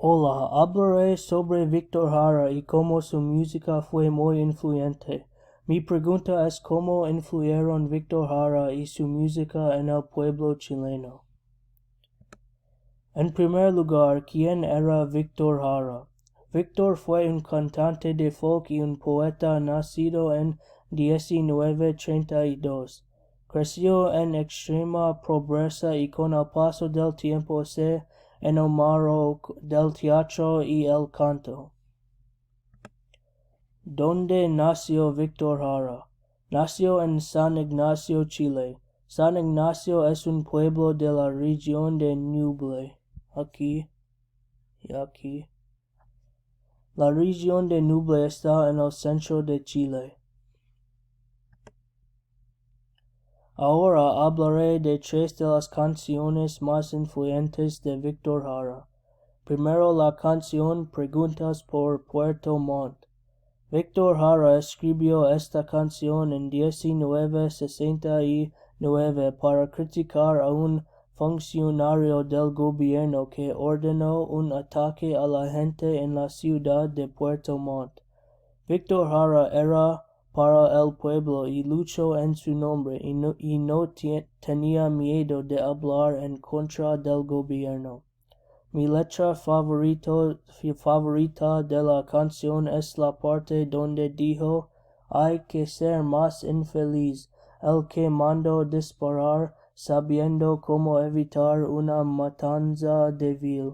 Hola, hablaré sobre Victor Jara y cómo su música fue muy influyente. Mi pregunta es cómo influyeron Victor Jara y su música en el pueblo chileno. En primer lugar, ¿quién era Victor Jara? Victor fue un cantante de folk y un poeta nacido en 1932. Creció en extrema pobreza y con el paso del tiempo se enamoró del teatro y el canto. ¿Dónde nació Victor Jara? Nació en San Ignacio, Chile. San Ignacio es un pueblo de la región de Ñuble. Aquí y aquí. La región de Ñuble está en el centro de Chile. Ahora hablaré de tres de las canciones más influyentes de Victor Jara. Primero la canción Preguntas por Puerto Montt. Victor Jara escribió esta canción en 1969 para criticar a un funcionario del gobierno que ordenó un ataque a la gente en la ciudad de Puerto Montt. Victor Jara era para el pueblo y luchó en su nombre y no tenía miedo de hablar en contra del gobierno. Mi letra favorita de la canción es la parte donde dijo: hay que ser más infeliz el que mandó disparar sabiendo cómo evitar una matanza débil.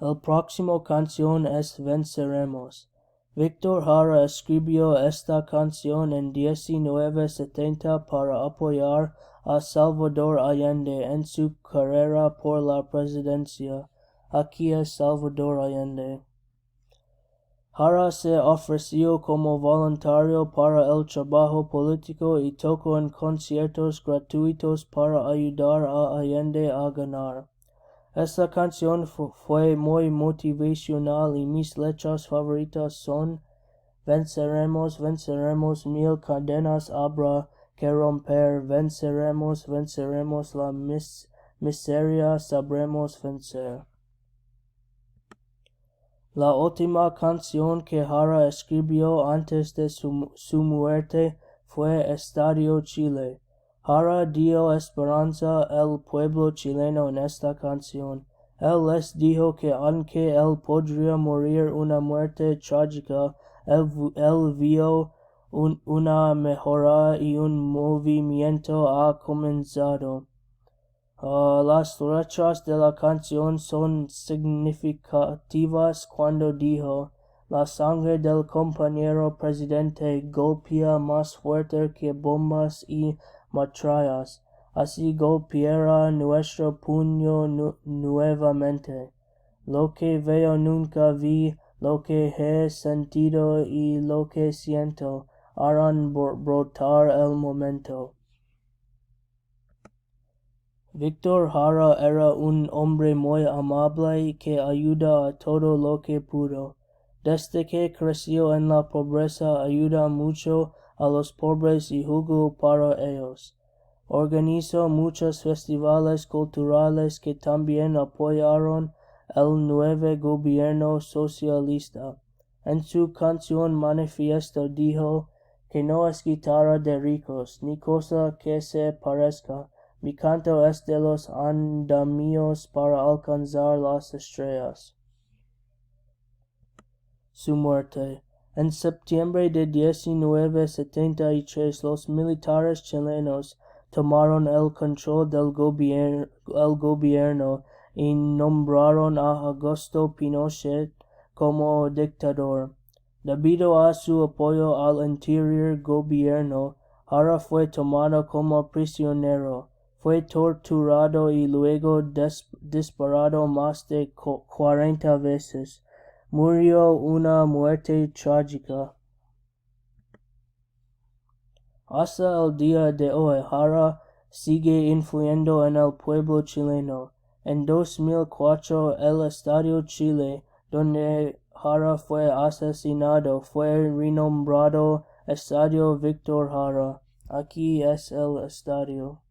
El próximo canción es Venceremos. Victor Jara escribió esta canción en 1970 para apoyar a Salvador Allende en su carrera por la presidencia. Aquí es Salvador Allende. Jara se ofreció como voluntario para el trabajo político y tocó en conciertos gratuitos para ayudar a Allende a ganar. Esta canción fue muy motivacional y mis letras favoritas son: Venceremos, venceremos, mil cadenas habrá que romper, venceremos, venceremos la miseria, sabremos vencer. La última canción que Jara escribió antes de su muerte fue Estadio Chile. Jara dio esperanza al pueblo chileno en esta canción. Él les dijo que aunque él podría morir una muerte trágica, él vio una mejora y un movimiento ha comenzado. Las letras de la canción son significativas cuando dijo: la sangre del compañero presidente golpea más fuerte que bombas y metrallas. Así golpeará nuestro puño nuevamente. Lo que veo nunca vi, lo que he sentido y lo que siento harán brotar el momento. Victor Jara era un hombre muy amable que ayudó a todo lo que pudo. Desde que creció en la pobreza ayudó mucho a los pobres y jugó para ellos. Organizó muchos festivales culturales que también apoyaron el nuevo gobierno socialista. En su canción Manifiesto dijo que no es guitarra de ricos, ni cosa que se parezca. Mi canto es de los andamios para alcanzar las estrellas. Su muerte. En septiembre de 1973 los militares chilenos tomaron el control del gobierno y nombraron a Augusto Pinochet como dictador. Debido a su apoyo al anterior gobierno, Jara fue tomado como prisionero. Fue torturado y luego disparado más de 40 veces. Murió una muerte trágica. Hasta el día de hoy, Jara sigue influyendo en el pueblo chileno. En 2004, el Estadio Chile, donde Jara fue asesinado, fue renombrado Estadio Victor Jara. Aquí es el estadio.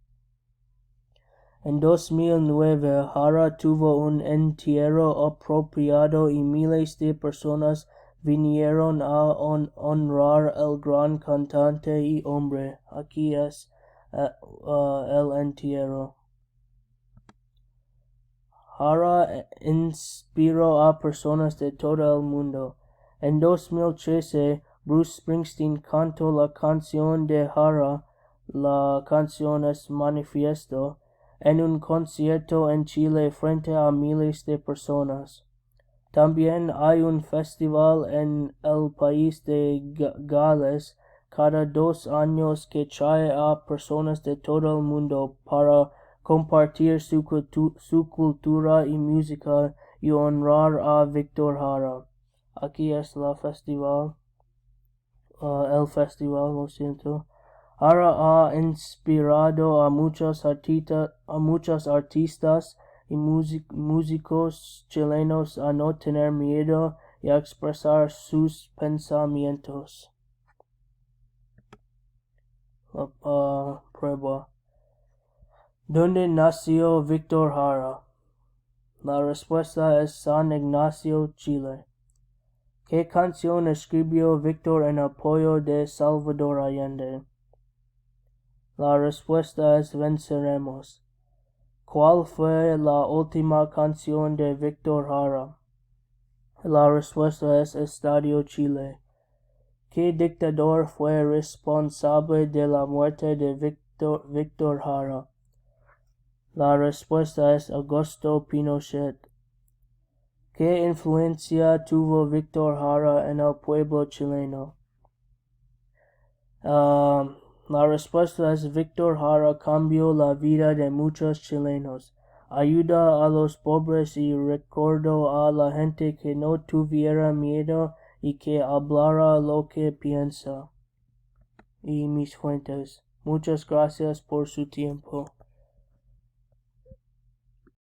En 2009, Jara tuvo un entierro apropiado y miles de personas vinieron a honrar al gran cantante y hombre. Aquí es el entierro. Jara inspiró a personas de todo el mundo. En 2013, Bruce Springsteen cantó la canción de Jara, la canción es Manifiesto, en un concierto en Chile frente a miles de personas. También hay un festival en el país de Gales cada 2 años que trae a personas de todo el mundo para compartir su cultura y música y honrar a Victor Jara. Aquí es el festival, lo siento. Jara ha inspirado a muchos artistas y músicos chilenos a no tener miedo y a expresar sus pensamientos. Prueba. ¿Dónde nació Victor Jara? La respuesta es San Ignacio, Chile. ¿Qué canción escribió Victor en apoyo de Salvador Allende? La respuesta es Venceremos. ¿Cuál fue la última canción de Victor Jara? La respuesta es Estadio Chile. ¿Qué dictador fue responsable de la muerte de Victor Jara? La respuesta es Augusto Pinochet. ¿Qué influencia tuvo Victor Jara en el pueblo chileno? La respuesta es Victor Jara cambió la vida de muchos chilenos. Ayuda a los pobres y recordó a la gente que no tuviera miedo y que hablara lo que piensa. Y mis fuentes. Muchas gracias por su tiempo.